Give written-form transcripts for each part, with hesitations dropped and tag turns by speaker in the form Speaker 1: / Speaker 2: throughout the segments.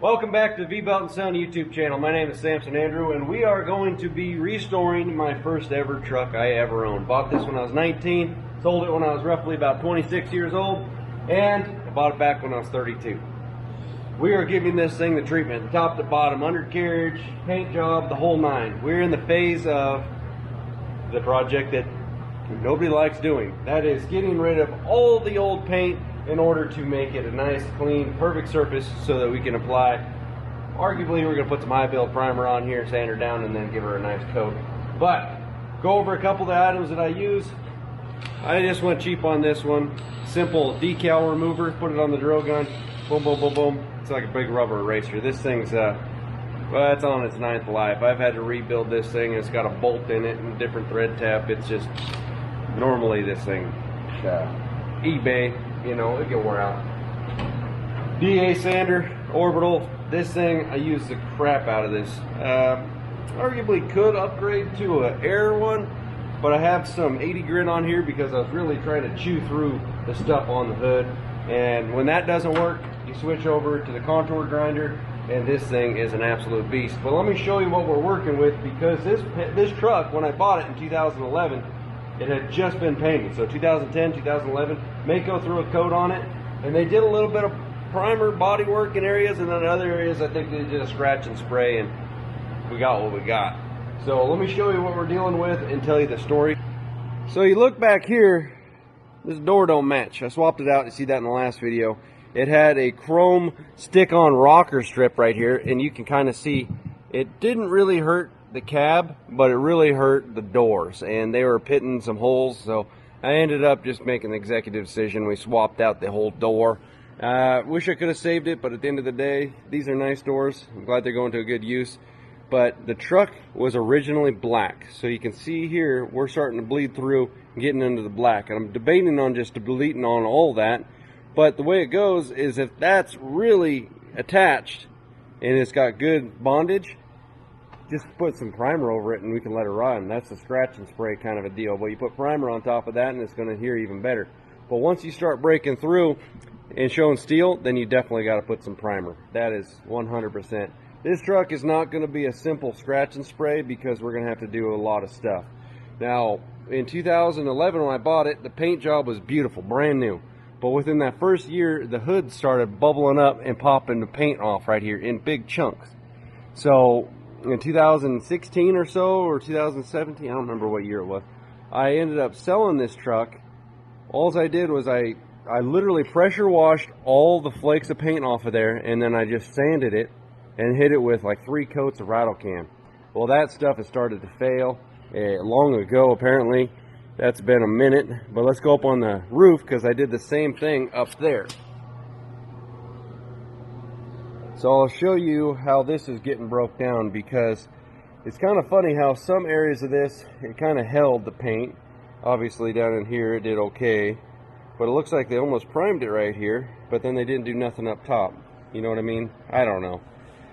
Speaker 1: Welcome back to the V-Belt & Son YouTube channel. My name is Samson Andrew, and we are going to be restoring my first ever truck I ever owned. Bought this when I was 19, sold it when I was roughly about 26 years old, and I bought it back when I was 32. We are giving this thing the treatment, top to bottom, undercarriage, paint job, the whole nine. We're in the phase of the project that nobody likes doing. That is getting rid of all the old paint in order to make it a nice, clean, perfect surface so that we can apply. Arguably, we're going to put some high build primer on here, sand her down, and then give her a nice coat. But go over a couple of the items that I use. I just went cheap on this one. Simple decal remover, put it on the drill gun, boom, boom, boom, boom. It's like a big rubber eraser. This thing's, well, it's on its 9th life. I've had to rebuild this thing. It's got a bolt in it and a different thread tap. It's just, normally this thing, eBay, you know, it can wear out. DA sander, orbital. This thing, I use the crap out of this. Arguably could upgrade to an air one, but I have some 80 grit on here because I was really trying to chew through the stuff on the hood. And when that doesn't work, you switch over to the contour grinder, and this thing is an absolute beast. But let me show you what we're working with, because this truck, when I bought it in 2011, it had just been painted. So 2010, 2011, Mako threw a coat on it, and they did a little bit of primer body work in areas, and then other areas I think they did a scratch and spray, and we got what we got. So let me show you what we're dealing with and tell you the story. So you look back here, this door don't match. I swapped it out. You see that in the last video. It had a chrome stick-on rocker strip right here, and you can kind of see it didn't really hurt the cab, but it really hurt the doors, and they were pitting some holes. So I ended up just making the executive decision. We swapped out the whole door. Wish I could have saved it, but at the end of the day, these are nice doors. I'm glad they're going to a good use. But the truck was originally black, so you can see here we're starting to bleed through and getting into the black, and I'm debating on just deleting on all that. But the way it goes is, if that's really attached and it's got good bondage, just put some primer over it and we can let it run. That's a scratch and spray kind of a deal. But you put primer on top of that and it's going to adhere even better. But once you start breaking through and showing steel, then you definitely got to put some primer. That is 100%. This truck is not going to be a simple scratch and spray, because we're going to have to do a lot of stuff. Now, in 2011 when I bought it, the paint job was beautiful, brand new. But within that first year, the hood started bubbling up and popping the paint off right here in big chunks. So in 2016 or so, or 2017, I don't remember what year it was, I ended up selling this truck. All I did was I literally pressure washed all the flakes of paint off of there, and then I just sanded it and hit it with like 3 coats of rattle can. Well, that stuff has started to fail long ago, apparently. That's been a minute. But let's go up on the roof, because I did the same thing up there. So I'll show you how this is getting broke down, because it's kind of funny how some areas of this, it kind of held the paint. Obviously down in here it did okay, but it looks like they almost primed it right here, but then they didn't do nothing up top. You know what I mean? I don't know.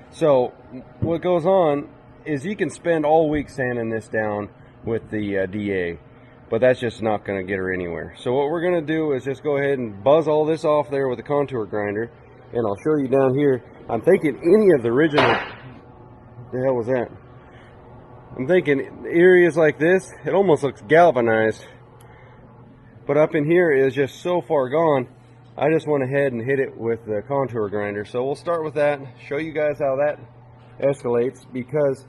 Speaker 1: So what goes on is you can spend all week sanding this down with the DA, but that's just not going to get her anywhere. So what we're going to do is just go ahead and buzz all this off there with a contour grinder, and I'll show you down here. I'm thinking any of the original, what the hell was that? I'm thinking areas like this, it almost looks galvanized, but up in here is just so far gone. I just went ahead and hit it with the contour grinder. So we'll start with that, show you guys how that escalates, because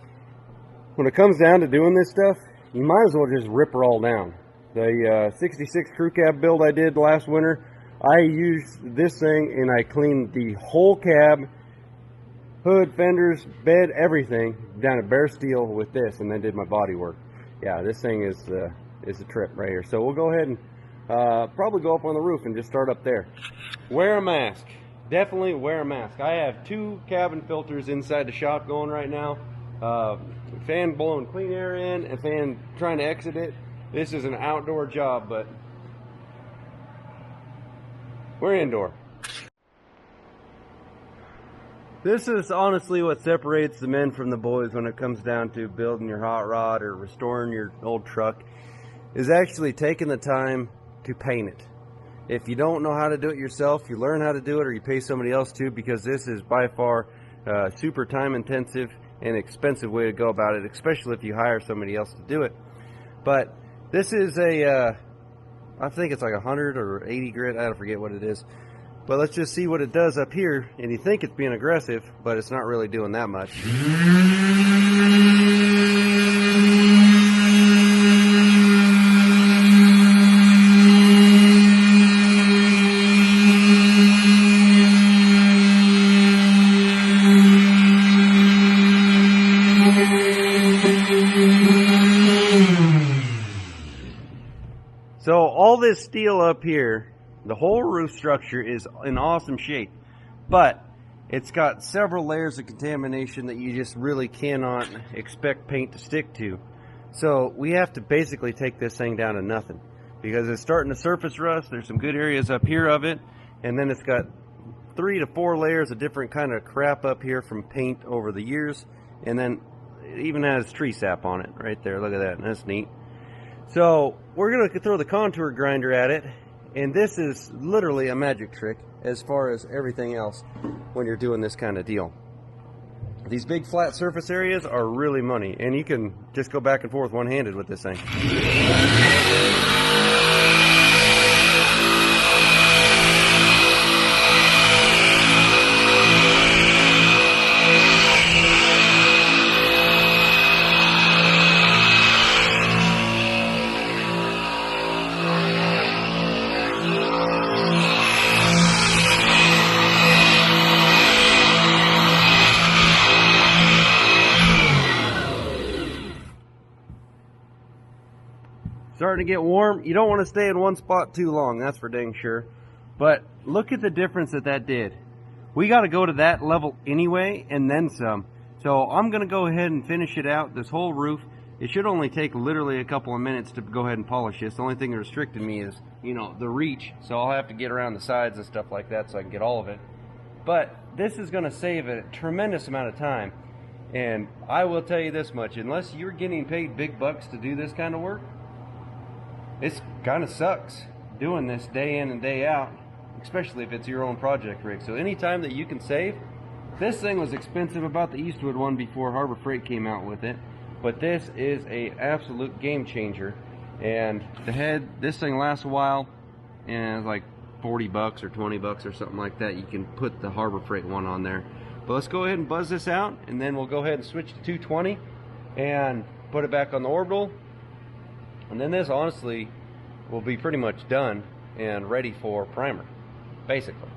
Speaker 1: when it comes down to doing this stuff, you might as well just rip her all down. The 66 crew cab build I did last winter, I used this thing and I cleaned the whole cab, hood, fenders, bed, everything down at bare steel with this, and then did my body work. Yeah, this thing is a trip right here. So we'll go ahead and probably go up on the roof and just start up there. Wear a mask. Definitely wear a mask. I have 2 cabin filters inside the shop going right now. Fan blowing clean air in and fan trying to exit it. This is an outdoor job, but we're indoor. This is honestly what separates the men from the boys when it comes down to building your hot rod or restoring your old truck, is actually taking the time to paint it. If you don't know how to do it yourself, you learn how to do it, or you pay somebody else to, because this is by far super time intensive and expensive way to go about it, especially if you hire somebody else to do it. But this is a I think it's like 100 or 80 grit, I don't forget what it is. But let's just see what it does up here. And you think it's being aggressive, but it's not really doing that much. So all this steel up here, the whole roof structure is in awesome shape, but it's got several layers of contamination that you just really cannot expect paint to stick to. So we have to basically take this thing down to nothing because it's starting to surface rust. There's some good areas up here of it, and then it's got 3 to 4 layers of different kind of crap up here from paint over the years, and then it even has tree sap on it right there. Look at that, that's neat. So we're going to throw the contour grinder at it, and this is literally a magic trick as far as everything else when you're doing this kind of deal. These big flat surface areas are really money, and you can just go back and forth one-handed with this thing. Starting to get warm. You don't want to stay in one spot too long, that's for dang sure. But look at the difference that did. We got to go to that level anyway, and then some. So I'm going to go ahead and finish it out, this whole roof. It should only take literally a couple of minutes to go ahead and polish this. The only thing that restricted me is, you know, the reach. So I'll have to get around the sides and stuff like that so I can get all of it. But this is going to save a tremendous amount of time. And I will tell you this much, unless you're getting paid big bucks to do this kind of work, it kind of sucks doing this day in and day out, especially if it's your own project rig. So anytime that you can save, this thing was expensive about the Eastwood one before Harbor Freight came out with it, but this is a absolute game changer. And the head, this thing lasts a while, and it's like 40 bucks or 20 bucks or something like that. You can put the Harbor Freight one on there. But let's go ahead and buzz this out, and then we'll go ahead and switch to 220 and put it back on the orbital. And then this honestly will be pretty much done and ready for primer, basically.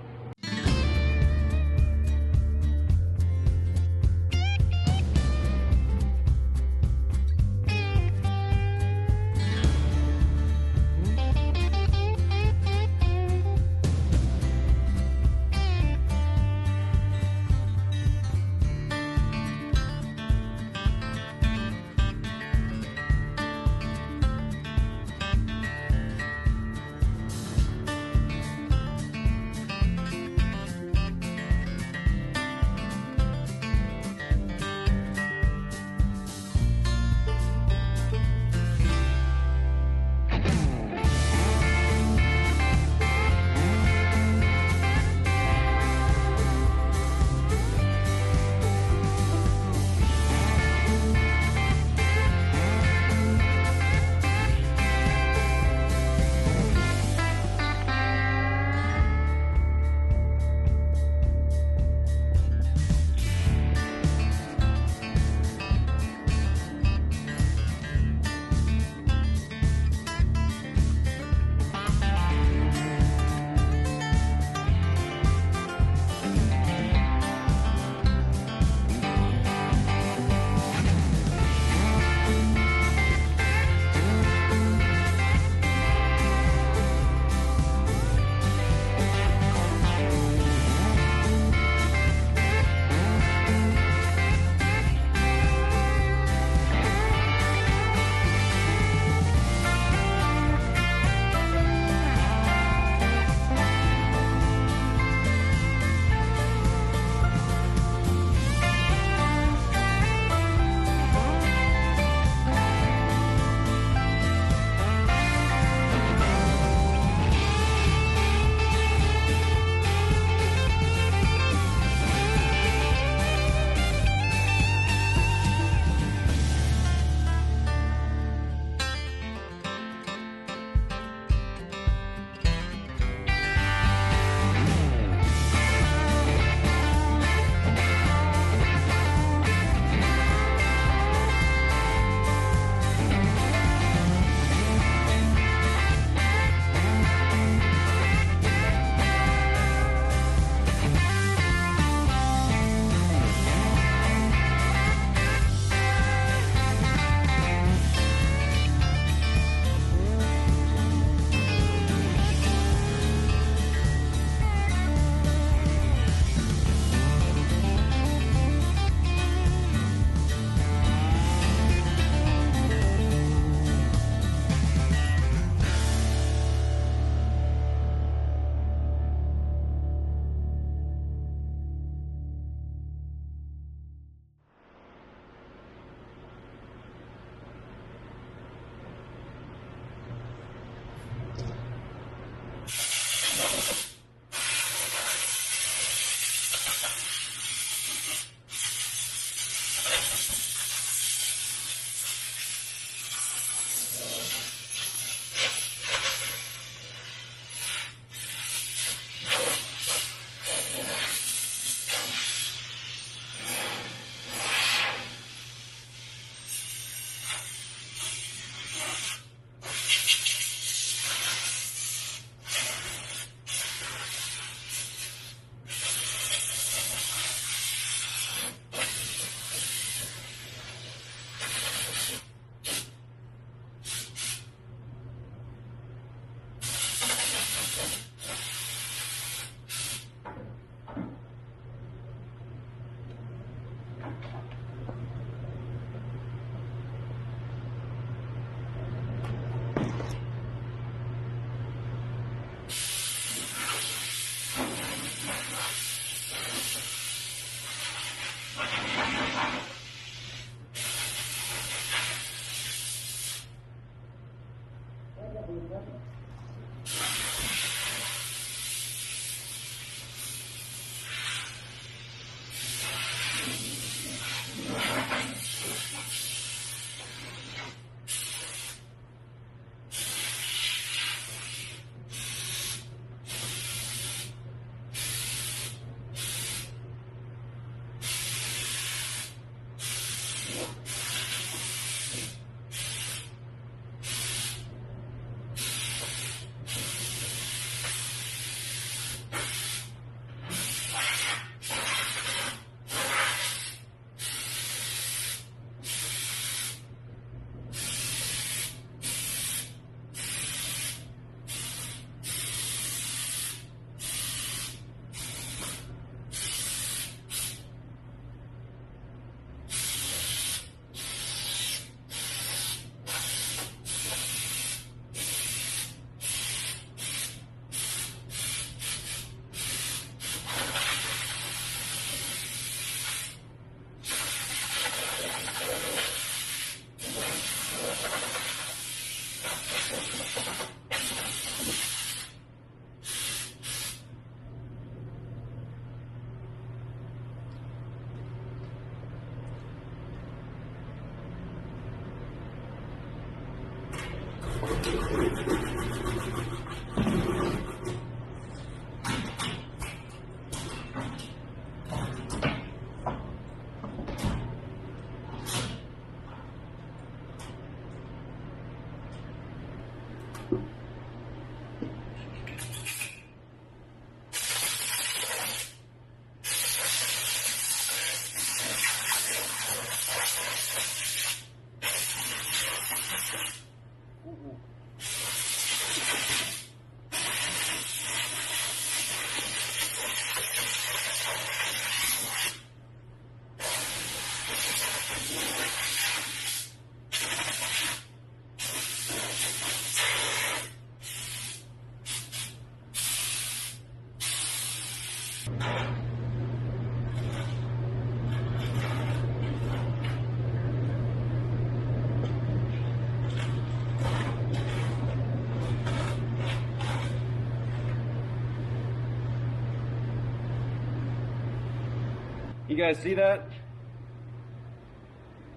Speaker 1: You guys see that?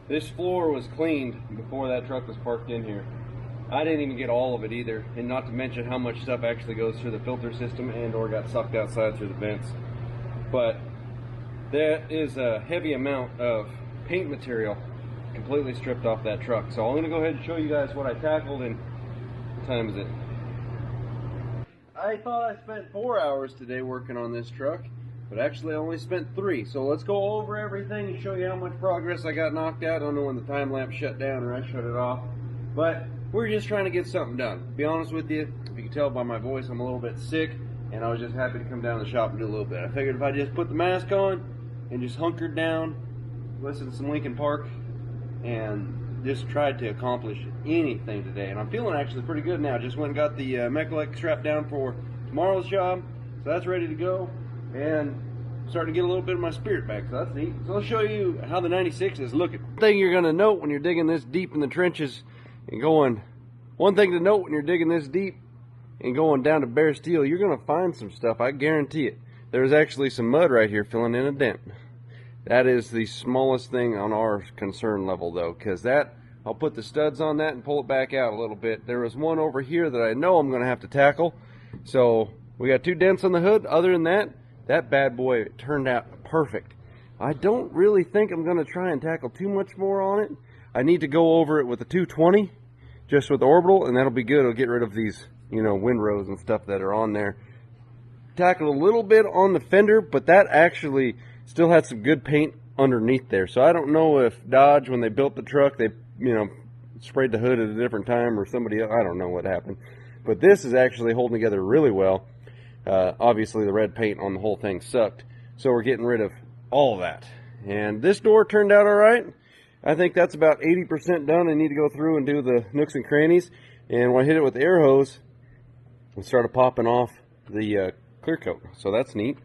Speaker 1: This floor was cleaned before that truck was parked in here. I didn't even get all of it either, and not to mention how much stuff actually goes through the filter system and or got sucked outside through the vents. But there is a heavy amount of paint material completely stripped off that truck. So I'm going to go ahead and show you guys what I tackled, and what time is it? I thought I spent 4 hours today working on this truck, but actually I only spent 3. So let's go over everything and show you how much progress I got knocked out. I don't know when the time lapse shut down or I shut it off, but we're just trying to get something done. To be honest with you, if you can tell by my voice, I'm a little bit sick, and I was just happy to come down to the shop and do a little bit. I figured if I just put the mask on and just hunkered down, listen to some Linkin Park, and just tried to accomplish anything today. And I'm feeling actually pretty good now. Just went and got the Mechalec strapped down for tomorrow's job, so that's ready to go, and starting to get a little bit of my spirit back, so that's neat. So I'll show you how the 96 is looking. One thing you're going to note when you're digging this deep in the trenches and going, one thing to note when you're digging this deep and going down to bare steel, you're going to find some stuff, I guarantee it. There's actually some mud right here filling in a dent. That is the smallest thing on our concern level though, because that, I'll put the studs on that and pull it back out a little bit. There was one over here that I know I'm going to have to tackle. So we got 2 dents on the hood. Other than that, that bad boy turned out perfect. I don't really think I'm going to try and tackle too much more on it. I need to go over it with a 220, just with the orbital, and that'll be good. It'll get rid of these, you know, windrows and stuff that are on there. Tackled a little bit on the fender, but that actually still had some good paint underneath there. So I don't know if Dodge, when they built the truck, they, you know, sprayed the hood at a different time, or somebody else. I don't know what happened. But this is actually holding together really well. Obviously the red paint on the whole thing sucked, so we're getting rid of all of that. And this door turned out all right. I think that's about 80% done. I need to go through and do the nooks and crannies. And when I hit it with the air hose, it started popping off the clear coat. So that's neat.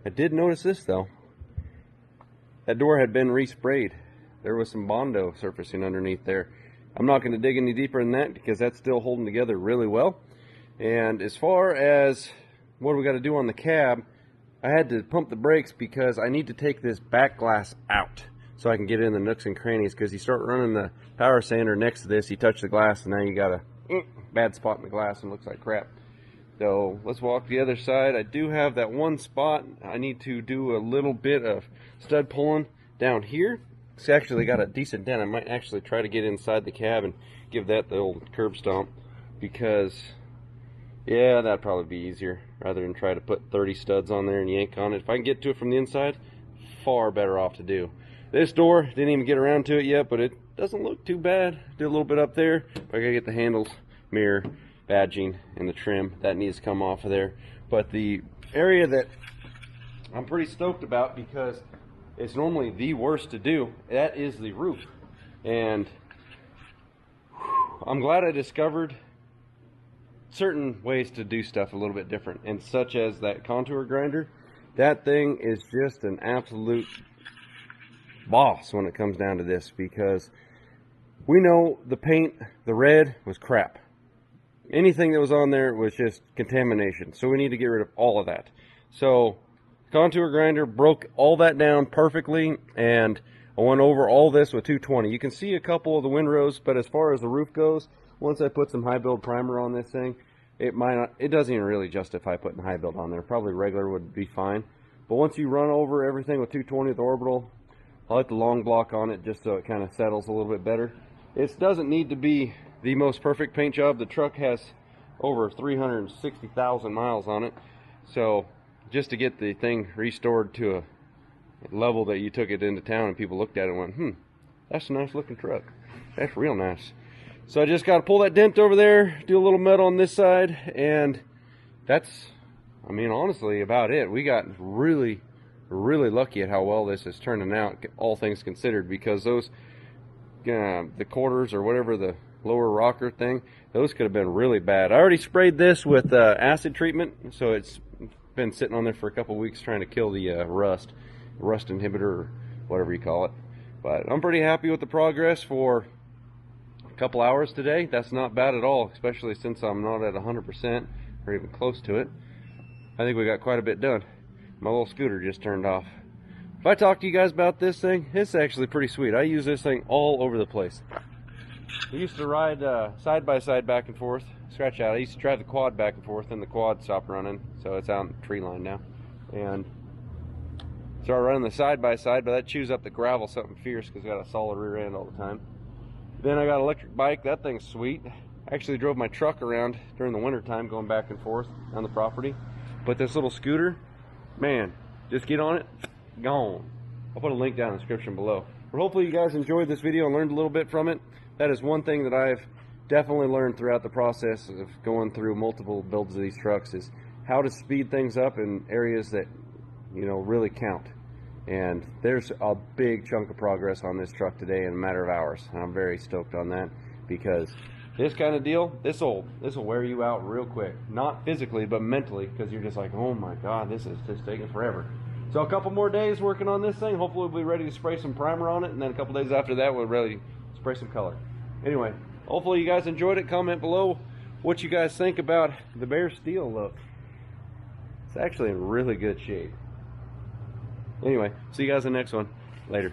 Speaker 1: I did notice this though. That door had been resprayed. There was some Bondo surfacing underneath there. I'm not going to dig any deeper than that because that's still holding together really well. And as far as what we got to do on the cab, I had to pump the brakes because I need to take this back glass out so I can get in the nooks and crannies, because you start running the power sander next to this, you touch the glass, and now you got a bad spot in the glass and it looks like crap. So let's walk the other side. I do have that one spot. I need to do a little bit of stud pulling down here. It's actually got a decent dent. I might actually try to get inside the cab and give that the old curb stomp, because yeah, that'd probably be easier rather than try to put 30 studs on there and yank on it. If I can get to it from the inside, far better off to do. This door, didn't even get around to it yet, but it doesn't look too bad. Did a little bit up there. I gotta get the handles, mirror, badging, and the trim. That needs to come off of there. But the area that I'm pretty stoked about, because it's normally the worst to do, that is the roof. And I'm glad I discovered certain ways to do stuff a little bit different, and such as that contour grinder. That thing is just an absolute boss when it comes down to this, because we know the paint, the red, was crap. Anything that was on there was just contamination, so we need to get rid of all of that. So contour grinder broke all that down perfectly, and I went over all this with 220. You can see a couple of the windrows, but as far as the roof goes, once I put some high build primer on this thing, it doesn't even really justify putting high build on there. Probably regular would be fine. But once you run over everything with 220 with orbital, I like the long block on it just so it kind of settles a little bit better. It doesn't need to be the most perfect paint job. The truck has over 360,000 miles on it. So just to get the thing restored to a level that you took it into town and people looked at it and went, that's a nice looking truck. That's real nice. So I just got to pull that dent over there, do a little metal on this side, and that's, I mean, honestly about it. We got really lucky at how well this is turning out, all things considered, because those the quarters or whatever, the lower rocker thing, those could have been really bad. I already sprayed this with acid treatment, so it's been sitting on there for a couple weeks trying to kill the rust inhibitor or whatever you call it. But I'm pretty happy with the progress for a couple hours today. That's not bad at all, especially since I'm not at 100% or even close to it. I think we got quite a bit done. My little scooter just turned off. If I talk to you guys about this thing, it's actually pretty sweet. I use this thing all over the place. We used to ride side by side back and forth. Scratch out. I used to drive the quad back and forth, and the quad stopped running, so it's out in the tree line now. And started running the side by side, but that chews up the gravel something fierce because I got a solid rear end all the time. Then I got an electric bike. That thing's sweet. I actually drove my truck around during the winter time, going back and forth on the property. But this little scooter, man, just get on it, gone. I'll put a link down in the description below. But hopefully you guys enjoyed this video and learned a little bit from it. That is one thing that I've definitely learned throughout the process of going through multiple builds of these trucks, is how to speed things up in areas that, you know, really count. And there's a big chunk of progress on this truck today in a matter of hours, and I'm very stoked on that, because this kind of deal, this will wear you out real quick. Not physically, but mentally, because you're just like, oh my god, this is just taking forever. So a couple more days working on this thing. Hopefully we'll be ready to spray some primer on it, and then a couple days after that we'll really spray some color. Anyway, hopefully you guys enjoyed it. Comment below what you guys think about the bare steel look. It's actually in really good shape. Anyway, see you guys in the next one. Later.